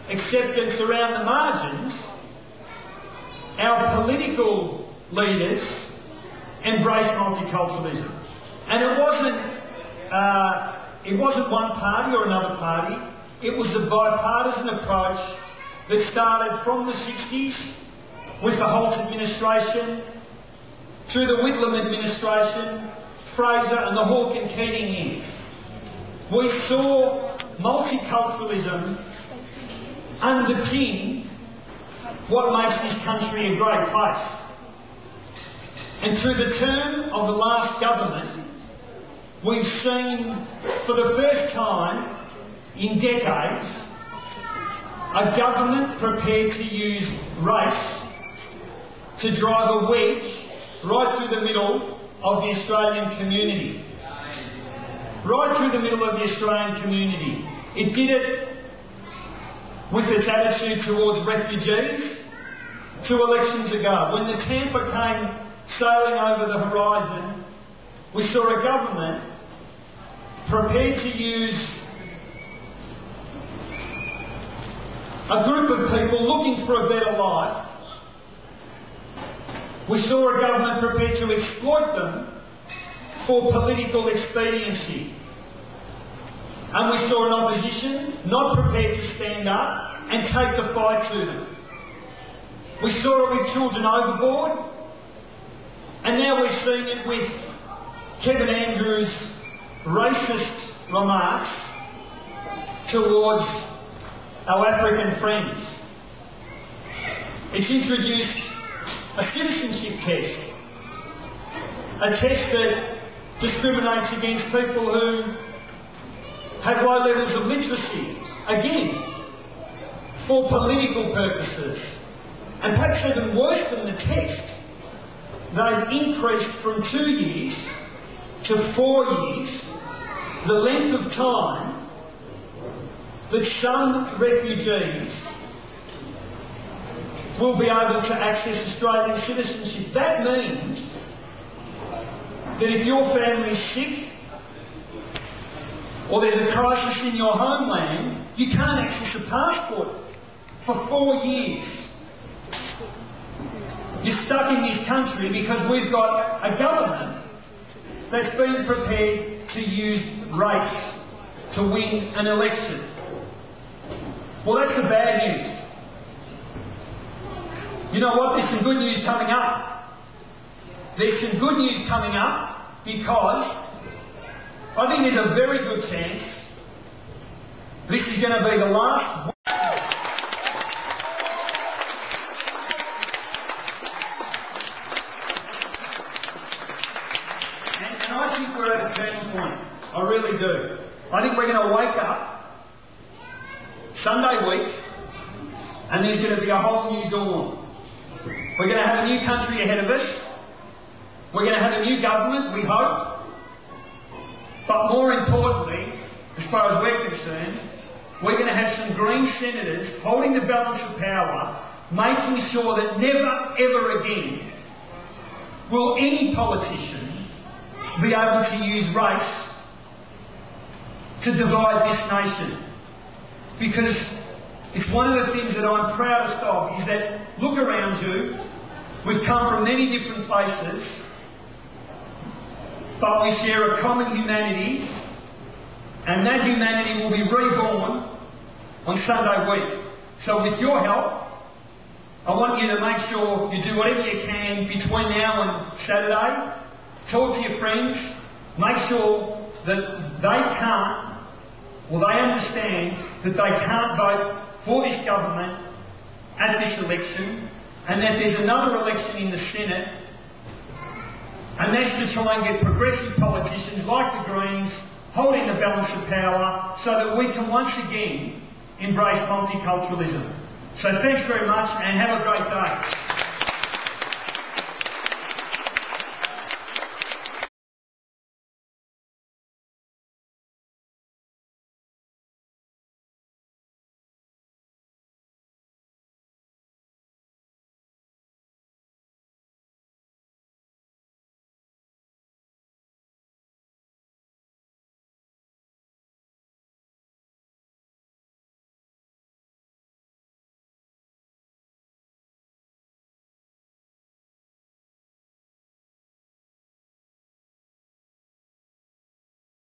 acceptance around the margins, our political leaders embraced multiculturalism. And it wasn't one party or another party. It was a bipartisan approach that started from the 60s with the Holt administration, through the Whitlam administration, Fraser and the Hawke and Keating years. We saw multiculturalism underpin what makes this country a great place. And through the term of the last government, we've seen for the first time in decades a government prepared to use race to drive a wedge right through the middle of the Australian community. Right through the middle of the Australian community. It did it with its attitude towards refugees 2 elections ago. When the Tampa came sailing over the horizon, we saw a government prepared to use a group of people looking for a better life. We saw a government prepared to exploit them for political expediency. And we saw an opposition not prepared to stand up and take the fight to them. We saw it with Children Overboard, and now we're seeing it with Kevin Andrews' racist remarks towards our African friends. It's introduced a citizenship test, a test that discriminates against people who have low levels of literacy, again, for political purposes. And perhaps even worse than the test, they've increased from 2 years to 4 years the length of time that some refugees will be able to access Australian citizenship. That means that if your family's sick or there's a crisis in your homeland, you can't access a passport for 4 years. You're stuck in this country because we've got a government that's been prepared to use race to win an election. Well, that's the bad news. You know what? There's some good news coming up. There's some good news coming up because I think there's a very good chance this is going to be the last. And I think we're at a turning point. I really do. I think we're going to wake up Sunday week and there's going to be a whole new dawn. We're going to have a new country ahead of us. We're going to have a new government, we hope. But more importantly, as far as we're concerned, we're going to have some Green senators holding the balance of power, making sure that never, ever again will any politician be able to use race to divide this nation. Because it's one of the things that I'm proudest of, is that look around you, we've come from many different places, but we share a common humanity, and that humanity will be reborn on Sunday week. So with your help, I want you to make sure you do whatever you can between now and Saturday. Talk to your friends, make sure that they can't, or they understand that they can't vote for this government at this election, and that there's another election in the Senate, and that's to try and get progressive politicians like the Greens holding the balance of power so that we can once again embrace multiculturalism. So thanks very much and have a great day.